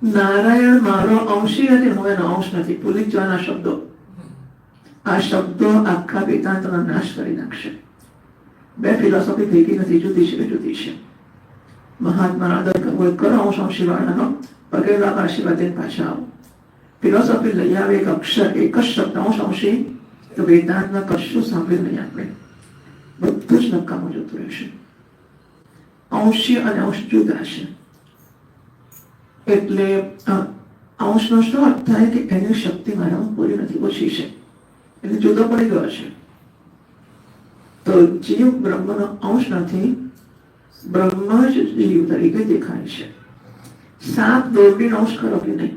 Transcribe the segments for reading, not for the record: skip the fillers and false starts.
નારાયણ મારો અંશી નથી, હું એનો અંશ નથી. ભૂલી જવાના શબ્દો. આ શબ્દો આખા વેદાંતનો નાશ કરી નાખશે. બે ફિલોસોફી ભેગી નથી, જુદી છે, જુદી છે. મહાત્મા આદર કરવો એ કરો, અંશ અંશી વાળાનો પગે લાગવા આશીર્વાદ પાછા આવો. ફિલોસોફી લઈ આવે એક અક્ષર, એક જ શબ્દ અંશ અંશી, તો વેદાંતમાં કશું સાંભળ્યું નહીં આપણે. બધું જ નકામું જતું રહેશે. અંશી અને અંશ જુદા છે. એટલે અંશનો શું અર્થ થાય કે એની શક્તિ મારામાં પૂરી નથી, ઓછી છે, એટલે જુદો પડી ગયો છે. તો જીવ બ્રહ્મનો અંશ નથી, બ્રહ્મ જ જીવ તરીકે દેખાય છે. સાપ દોરડીનો અંશ કરો કે નહીં?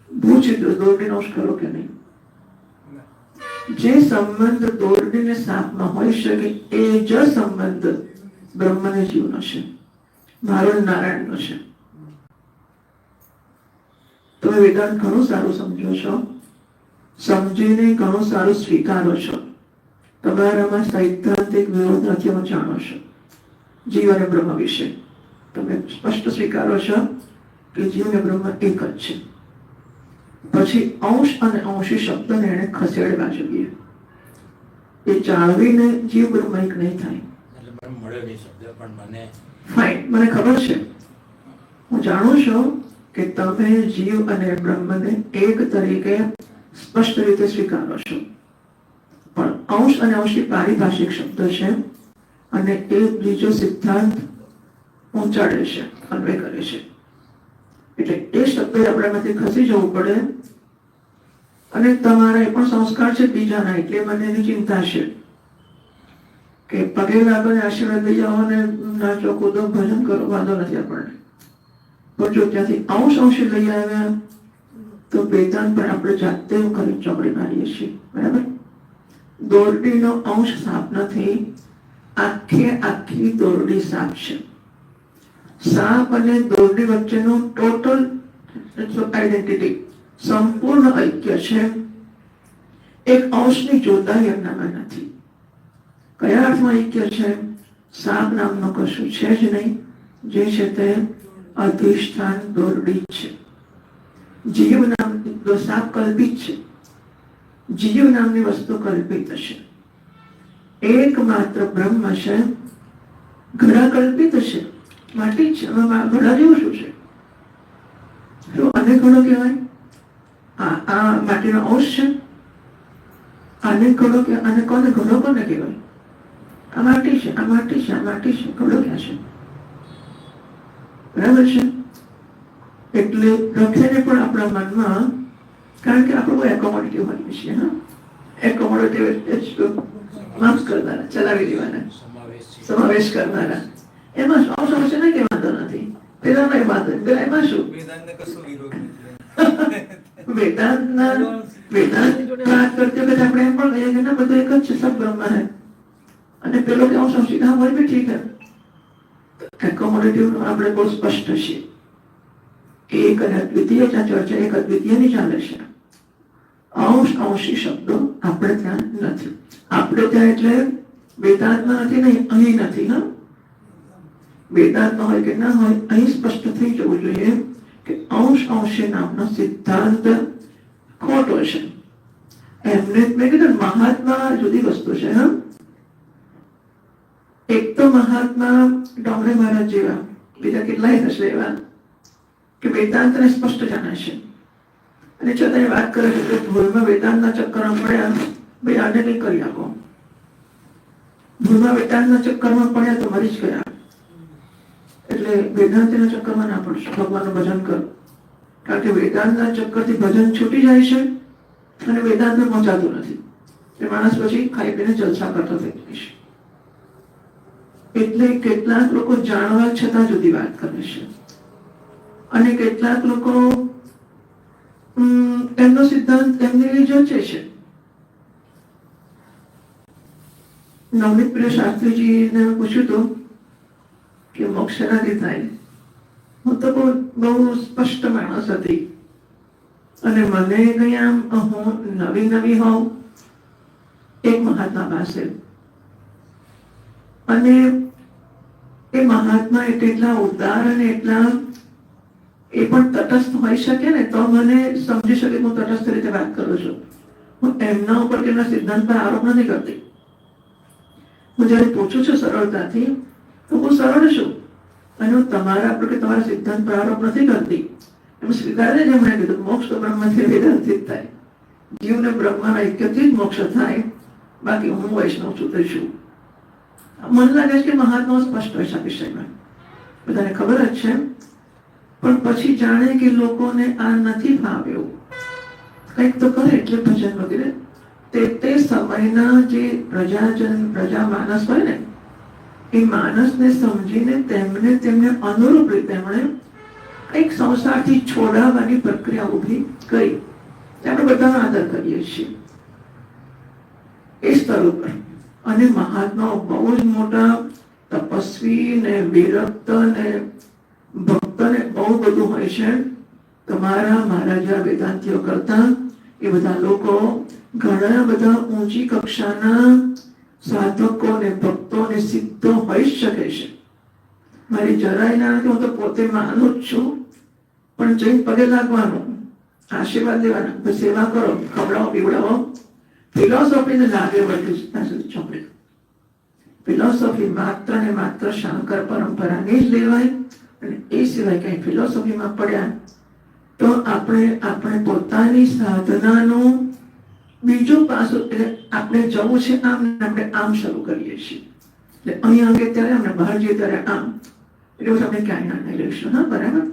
ભૂચ દોરડીનો અંશ કરો કે નહીં? જે સંબંધ દોરડીને સાપમાં હોઈ શકે એ જ સંબંધ બ્રહ્મને જીવનો છે, મારો નારાયણનો છે. તમે વેદાંત ઘણું સારું સમજો છો, સમજીને ઘણું સારું સ્વીકારો છો. તમારામાં સૈદ્ધાંતિક વિરોધ નથી, હું જાણો છો. જીવ અને બ્રહ્મ વિશે તમે સ્પષ્ટ સ્વીકારો છો કે જીવ અને બ્રહ્મ એક જ છે. પછી અંશ અને અંશી શબ્દને એને ખસેડવા જોઈએ. એ જાળવીને જીવ બ્રહ્મ એક નહીં થાય. ફાઇન, મને ખબર છે, હું જાણું છું કે તમે જીવ અને બ્રહ્મને એક તરીકે સ્પષ્ટ રીતે સ્વીકારો છો. પણ અંશ અને અંશી પારિભાષિક શબ્દ છે અને એ બીજો સિદ્ધાંત પહોંચાડે છે, અન્વય કરે છે. એટલે એ શબ્દ આપણામાંથી ખસી જવું પડે. અને તમારા એ પણ સંસ્કાર છે બીજાના, એટલે મને એની ચિંતા છે કે પગે લાગો ને આશીર્વાદ લઈ જાઓ ને નાચો કૂદો ભજન કરો, વાંધો નથી આપણને. પણ જો ત્યાંથી અંશ અંશી લઈ આવ્યા તો વેદાંત પર આપણે જાતે કરી ચોકડી મારીએ છીએ. બરાબર? દોરડીનો અંશ સાપ નથી, આખે આખી દોરડી સાપ છે. સાપ અને દોરડી વચ્ચેનું ટોટલ આઈડેન્ટિટી, સંપૂર્ણ ઐક્ય છે. એક અંશની જોતાઈ એમનામાં નથી. કયા અર્થમાં ઐક્ય છે? સાપ નામનું કશું છે જ નહીં, જે છે તે અધિષ્ઠાન દોરડી છે. જીવ નામની સાપ કલ્પિત છે, જીવ નામની વસ્તુ કલ્પિત છે. એકમાત્ર બ્રહ્મ છે. ઘડા કલ્પિત છે, માટી છે. ઘડા જેવું શું છે? શું આને ઘડો કહેવાય? આ માટીનો અંશ છે. આને ઘડો કે આને કોને ઘડો કોને કહેવાય? આ માટી છે, આ માટી છે, આ માટી છે. ઘડો ક્યાં છે? બરાબર છે? એટલે રખેને પણ આપણા મનમાં, કારણ કે આપણે કોઈ એકોમોડિટી હોઈએ છીએ. હા, એકોમોડિટી માફ કરનારા, ચલાવી દેવાના, સમાવેશ કરનારા. એમાં શું સમસ્યા નહીં કે વાંધો નથી, પેલા નહીં વાંધો, પેલા એમાં શું? વેદાંતની જોડે વાત કરતી વખતે આપણે એમ પણ કહીએ કે ના બધું એક જ છે, સબ બ્રહ્મ હે. અને પેલો કે હું સમજી હા હોય બી ઠીક હે. એકોમોડિટી આપણે બહુ સ્પષ્ટ છીએ. એક અને અદ્વિતીય ચર્ચા એક અદ્વિતીયની ચાલે છે. અંશ અંશી શબ્દો આપણે ત્યાં નથી. આપણે ત્યાં એટલે વેદાંતમાં નથી, નહીં અહીં નથી. હા, વેદાંતમાં હોય કે ના હોય, અહીં સ્પષ્ટ થઈ જવું જોઈએ કે અંશ અંશી નામનો સિદ્ધાંત ખોટો છે. એમને મેં કીધું મહાત્મા જુદી વસ્તુ છે. હા, એક તો મહાત્મા ડોંગરે મહારાજ જેવા, બીજા કેટલાય હશે એવા કે વેદાંતને સ્પષ્ટ જાણે છે અને છતાં એ વાત કરે છે કે ભૂલમાં વેદાંતના ચક્કરમાં પડ્યા, ભાઈ આને કંઈ કરી આપો. ભૂલમાં વેદાંતના ચક્કરમાં પડ્યા તો મરી જ ગયા. એટલે વેદાંતના ચક્કરમાં ના પડશો, ભગવાનનું ભજન કરો. કારણ કે વેદાંતના ચક્કરથી ભજન છૂટી જાય છે અને વેદાંતને પહોંચાતું નથી. એ માણસ પછી ખાઈ પીને જલસા કરતો થઈ જાય છે. એટલે કેટલાક લોકો જાણવા છતાં જુદી વાત કરે છે અને કેટલાક લોકો એમનો સિદ્ધાંત એમની રીતે જચે છે. નવનીત પ્રિય શાસ્ત્રીજીને પૂછ્યું હતું કે મોક્ષ શેનાથી થાય. હું તો બહુ સ્પષ્ટ માણસ હતી અને મને કઈ આમ હું નવી નવી હોઉં એક મહાત્મા પાસે અને એ મહાત્મા એટલા ઉદાર અને એટલા એ પણ તટસ્થ હોઈ શકે ને તો મને સમજી શકે હું તટસ્થ રીતે વાત કરું છું. હું એમના ઉપર કે એમના સિદ્ધાંત પર આરોપ નથી કરતી. હું જયારે પૂછું છું સરળતાથી તો હું સરળ છું અને હું તમારા પર કે તમારા સિદ્ધાંત પર આરોપ નથી કરતી. એમ સ્વીકારે જ એમણે કીધું મોક્ષ તો બ્રહ્મથી વેદાંતથી જ થાય. જીવને બ્રહ્મના ઐક્યથી જ મોક્ષ થાય. બાકી હું વૈષ્ણવ છું છું. મને લાગે છે કે મહાત્માઓ સ્પષ્ટ હોય છે આ વિષયમાં, બધાને ખબર જ છે. પણ પછી જાણે કે લોકોને આ નથી ફાવ્યું, કંઈક તો કરે એટલે ભજન વગેરે. તે સમયના જે પ્રજા માનસ હોય ને એ માનસને સમજીને તેમને અનુરૂપ રીતે એમણે કંઈક સંસારથી છોડાવવાની પ્રક્રિયા ઊભી કરી. આપણે બધાનો આદર કરીએ છીએ એ સ્તર ઉપર. અને મહાત્માઓ બહુ જ મોટા તપસ્વી ને વિરક્ત ને ભક્ત ને બહુ બધું હોય છે. તમારા મારા જેવા વેદાંતિઓ કરતા એ બધા લોકો ઘણા બધા ઊંચી કક્ષાના સાધકો ને ભક્તો ને સિદ્ધો હોઈ શકે છે. મારી જરાય ના નથી, હું તો પોતે માનું જ છું. પણ જઈને પગે લાગવાનું, આશીર્વાદ લેવાના, સેવા કરો, ખવડાવો પીવડાવો. ફિલોસોફીને લાગે વળતી ચોપડી. ફિલોસોફી માત્ર ને માત્ર શંકર પરંપરાની જ લેવાય. અને એ સિવાય કઈ ફિલોસોફીમાં પડ્યા તો આપણે પોતાની સાધનાનું બીજું પાસું, એટલે આપણે જવું છે આમ ને આપણે આમ શરૂ કરીએ છીએ. એટલે અહીંયા અંગે ત્યારે આપણે બહાર જઈએ ત્યારે આમ. એટલે આપણે ક્યાંય ના લઈશું. હા, બરાબર.